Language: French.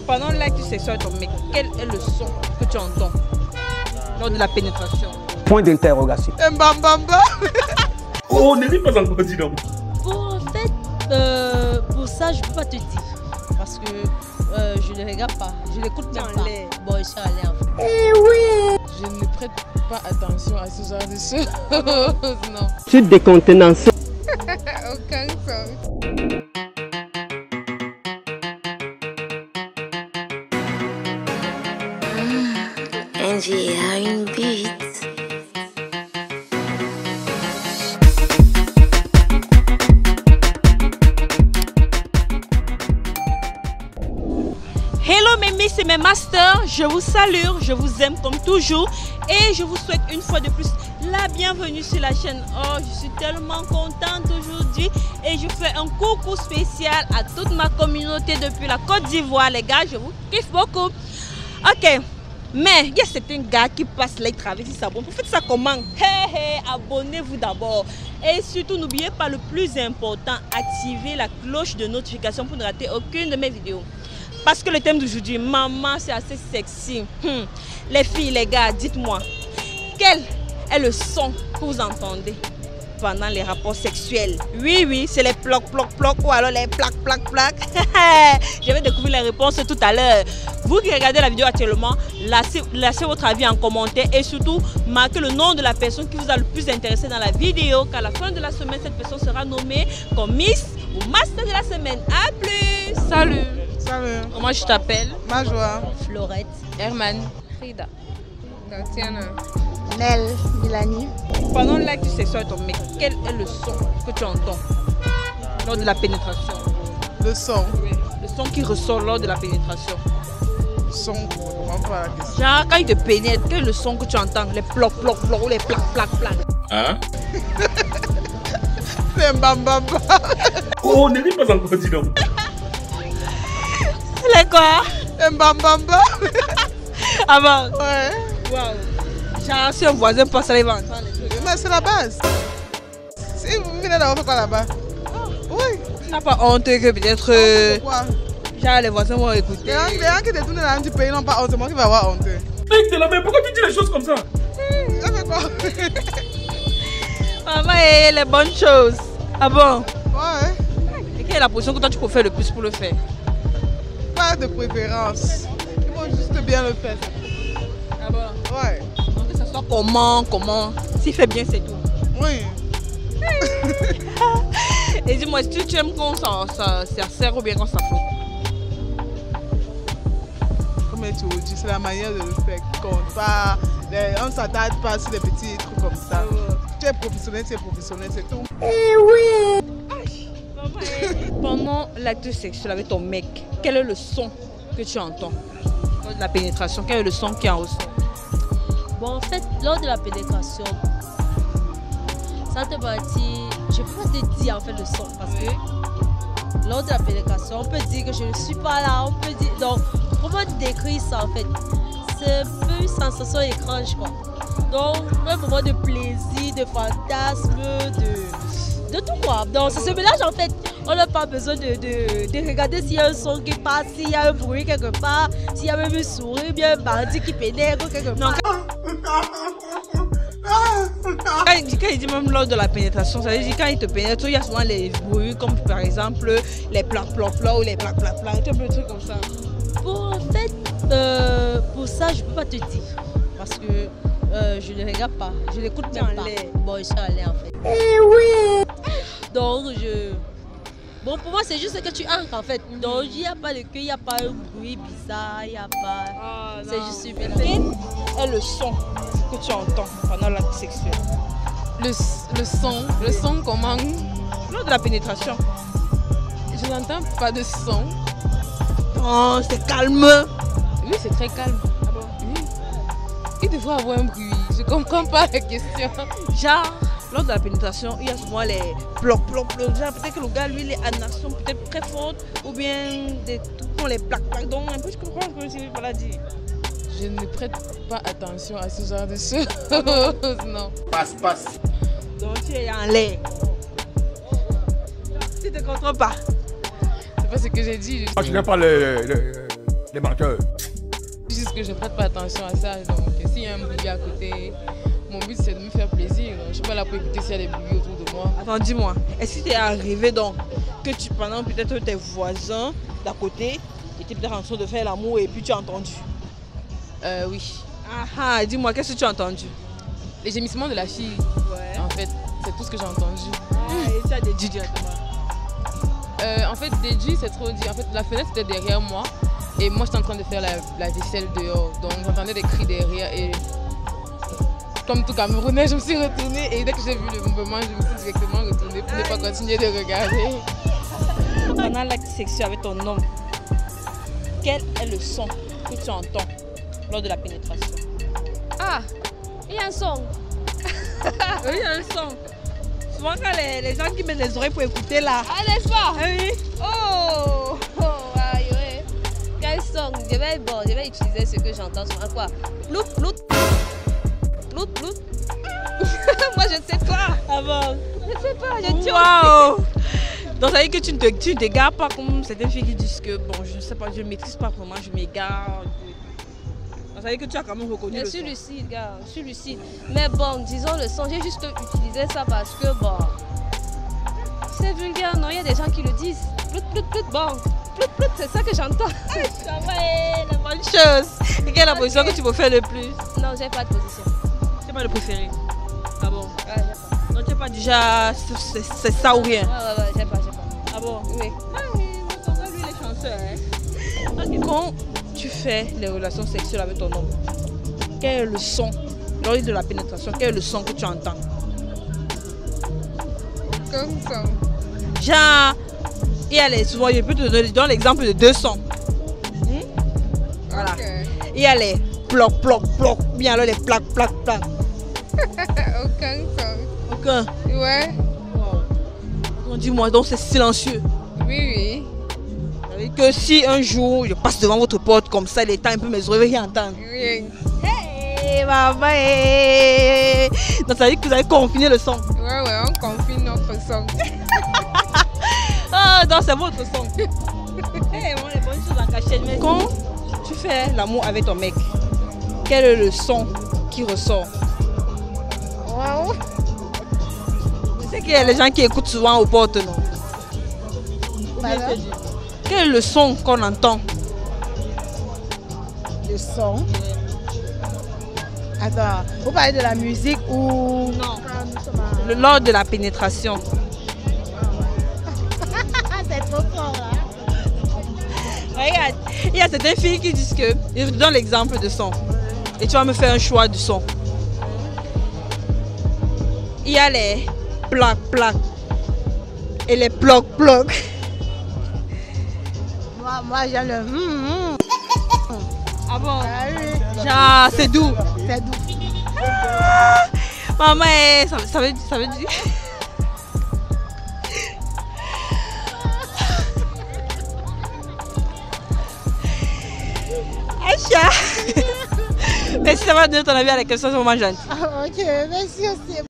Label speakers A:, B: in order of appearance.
A: Pendant l'acte sexuel avec ton mec, quel est le son que tu entends lors de la pénétration?
B: Point d'interrogation.
C: Mbambamba.
D: Oh, ne dis pas encore, dis donc.
E: Bon, en fait, pour ça, je peux pas te dire. Parce que je ne regarde pas, je l'écoute même pas. Bon, je suis allée en fait.
C: Eh oui.
F: Je ne prête pas attention à ce genre de choses. Non.
B: Tu décontenances.
F: Aucun sens.
G: Angie a une bite.
A: Hello mes miss et mes masters, je vous salue, je vous aime comme toujours et je vous souhaite une fois de plus la bienvenue sur la chaîne. Oh, je suis tellement contente aujourd'hui et je fais un coucou spécial à toute ma communauté depuis la Côte d'Ivoire, les gars, je vous kiffe beaucoup. Ok, mais il y a certains gars qui passent là, ils traversent, ils s'abonnent. Vous faites ça comment? Abonnez-vous d'abord. Et surtout, n'oubliez pas le plus important, activez la cloche de notification pour ne rater aucune de mes vidéos. Parce que le thème d'aujourd'hui, maman, c'est assez sexy. Les filles, les gars, dites-moi, quel est le son que vous entendez pendant les rapports sexuels? Oui, c'est les ploc, ploc, ploc ou alors les plac, plac, plac. Je vais découvrir les réponses tout à l'heure. Vous qui regardez la vidéo actuellement, laissez votre avis en commentaire et surtout, marquez le nom de la personne qui vous a le plus intéressé dans la vidéo. Qu'à la fin de la semaine, cette personne sera nommée comme Miss ou Master de la semaine. A plus. Salut.
C: Salut.
A: Comment je t'appelle?
C: Majoie.
E: Florette.
F: Herman. Frida. Tatiana.
C: Nel. Milani.
A: Pendant l'acte sexuel avec ton mec, quel est le son que tu entends lors de la pénétration?
C: Le son.
A: Oui. Le son qui ressort lors de la pénétration.
C: Le son, je ne comprends pas la question.
A: Genre, quand il te pénètre, quel est le son que tu entends? Les ploc, ploc, ploc ou les plac, plac, plac?
D: Hein?
C: C'est Mbambamba.
D: Oh, ne dis pas encore, dis donc.
A: Les quoi?
C: Mbambamba.
A: Ah bon?
C: Ouais.
A: Waouh. Genre, si un voisin passe là, il va entendre les trucs.
C: Mais c'est la base. Si vous venez d'avoir fait quoi là-bas? Oui.
A: Tu n'as pas honte que peut-être.
C: Pourquoi?
A: Genre, les voisins vont écouter.
C: Les gens qui détournent dans du pays n'ont pas honte. C'est moi qui vais avoir honte.
D: Mec, t'es là, mais pourquoi tu dis les choses comme ça?
C: Ça fait quoi?
A: Maman, et les bonnes choses. Ah bon?
C: Ouais.
A: Et quelle est la position que toi tu préfères le plus pour le faire?
C: Pas de préférence. Il faut juste bien le faire.
A: Ah bon?
C: Ouais.
A: Donc que ça soit comment? S'il fait bien, c'est tout.
C: Oui.
A: Et dis-moi, est-ce que tu aimes quand ça sert ou bien quand ça fout?
C: Comme tu vous dis, c'est la manière de le faire qui compte. Pas, on ne s'attarde pas sur des petits trucs comme ça. Tu es professionnel, c'est tout.
A: Pendant l'acte sexuel avec ton mec, quel est le son que tu entends? Lors de la pénétration, quel est le son qui en ressort?
E: Bon, en fait, lors de la pénétration, ça te partie. Je peux pas te dire en fait le son parce que lors de la pénétration, on peut dire que je ne suis pas là, on peut dire. Donc, comment décrire ça en fait? C'est un peu une sensation étrange quoi. Donc, un moment de plaisir, de fantasme, de tout quoi. Donc, ça se mélange en fait. On n'a pas besoin de regarder s'il y a un son qui passe, s'il y a un bruit quelque part, s'il y a même une souris, bien un bandit qui pénètre quelque part.
A: Quand il dit même lors de la pénétration, ça veut dire quand il te pénètre, il y a souvent les bruits comme par exemple les plac plac plac ou les plac plac plac, un peu de trucs comme ça.
E: Bon, en fait, pour ça, je peux pas te dire. Parce que je ne regarde pas, je l'écoute même pas. Bon, je suis allée en fait. Donc, bon, pour moi, c'est juste que tu entres en fait. Donc, il n'y a pas de queue, il n'y a pas un bruit bizarre, il n'y a pas. C'est juste super.
A: Quel est le son que tu entends pendant l'acte sexuel?
F: Le son comment?
A: Lors de la pénétration.
F: Je n'entends pas de son.
A: Oh, c'est calme.
F: Oui, c'est très calme.
A: Ah bon?
F: Oui. Il devrait avoir un bruit. Je comprends pas la question.
A: Genre, lors de la pénétration, il y a souvent les ploc ploc ploc. Genre, peut-être que le gars, lui, les anations peut-être très fortes ou bien des trucs comme les plaques plaques. Donc, un peu, je comprends ce que tu veux dire.
F: Je ne prête pas attention à ce genre de choses. Non.
D: Passe.
A: Donc tu es en l'air. Tu ne te comprends pas.
F: C'est pas ce que j'ai dit.
B: Moi, je n'ai pas les Les menteurs.
F: Juste que je ne prête pas attention à ça. Donc, s'il y a un bruit à côté, mon but c'est de me faire plaisir. Je ne suis pas là pour écouter s'il y a des bruits autour de moi.
A: Attends, dis-moi, est-ce qu'il t'est arrivé donc que tu, pendant peut-être tes voisins d'à côté, étaient peut-être en train de faire l'amour et puis tu as entendu?
F: Oui.
A: Ah, dis-moi, qu'est-ce que tu as entendu?
F: Les gémissements de la fille.
A: Ouais.
F: En fait, c'est tout ce que j'ai entendu.
A: Et tu as déduit directement?
F: En fait, déduit, c'est trop dit. En fait, la fenêtre était derrière moi et moi j'étais en train de faire la vaisselle dehors. Donc j'entendais des cris derrière et comme tout Camerounais, je me suis retournée et dès que j'ai vu le mouvement, je me suis directement retournée pour ne pas continuer de regarder.
A: Pendant l'acte sexuel avec ton homme, quel est le son que tu entends lors de la pénétration?
E: Ah, il y a un son.
A: Oui, il y a un son. Souvent quand les gens qui mettent les oreilles pour écouter là.
E: Ah, n'est-ce pas?
A: Ah oui.
E: Oh, aïe, ouais. Quel son? Je vais utiliser ce que j'entends souvent. Quoi? Plout, plout. Plout, plout. Moi, je ne sais pas.
A: Ah bon?
E: Je ne sais pas, je dis
A: Waouh! Donc ça veut dire que tu ne t'égares pas comme certaines filles qui disent que bon, je ne sais pas, je ne maîtrise pas vraiment, je m'égare. Donc ça veut dire que tu as quand même reconnu
E: Je
A: le
E: suis
A: son.
E: lucide, gars, je suis lucide. Mais bon, disons le son, j'ai juste utilisé ça parce que bon, c'est vulgaire, non? Il y a des gens qui le disent. Plout, plout, plout, bon. Plout, plout, c'est ça que j'entends.
A: Ça va, la bonne chose. Et quelle est la position que tu peux faire le plus?
E: Non, j'ai pas de position.
A: C'est pas le préféré. Ah bon?
E: Ouais, j'ai pas.
A: Donc tu n'es pas déjà c'est ça ou rien?
E: Ouais, j'ai pas.
A: Ah bon?
E: Oui.
A: Ah oui, mon tonton lui il est chanceux. Hein? Ok. Quand tu fais les relations sexuelles avec ton homme, quel est le son, lors de la pénétration, quel est le son que tu entends?
F: Comme ça.
A: Genre, il y a les, souvent, je peux te donner l'exemple de deux sons. Voilà. Il y a les ploc, ploc, ploc, bien alors les plaques, plaques, plaques.
F: Aucun son.
A: Aucun.
F: Ouais.
A: Wow. Dis-moi, donc c'est silencieux.
F: Oui.
A: Ça veut dire que si un jour je passe devant votre porte comme ça, il est temps un peu mes oreilles, rien entendre.
F: Rien.
A: Hey, maman, hey. Donc ça veut dire que vous allez confiner le son.
F: Ouais, on confine notre son.
A: Ah, donc c'est votre son. Hey, bon, les bonnes choses en cachette. Mais quand tu fais l'amour avec ton mec, quel est le son qui ressort?
F: Wow.
A: Je sais qu'il y a les gens qui écoutent souvent aux portes, non?
C: Voilà.
A: Quel est le son qu'on entend?
C: Le son. Attends, vous parlez de la musique ou...
A: Non. Lors de la pénétration.
C: C'est trop fort là.
A: Regarde, il y a certaines filles qui disent que... Je te donne l'exemple de son. Et tu vas me faire un choix du son. Il y a les plaques, plaques. Et les ploc, ploc.
C: Moi j'aime le...
A: Ah bon?
C: Ah oui.
A: Genre, c'est doux.
C: C'est doux.
A: Maman, ça veut dire... Acha. Merci d'avoir donné ton avis à la question, c'est vraiment gentil.
C: Ah, ok, merci aussi.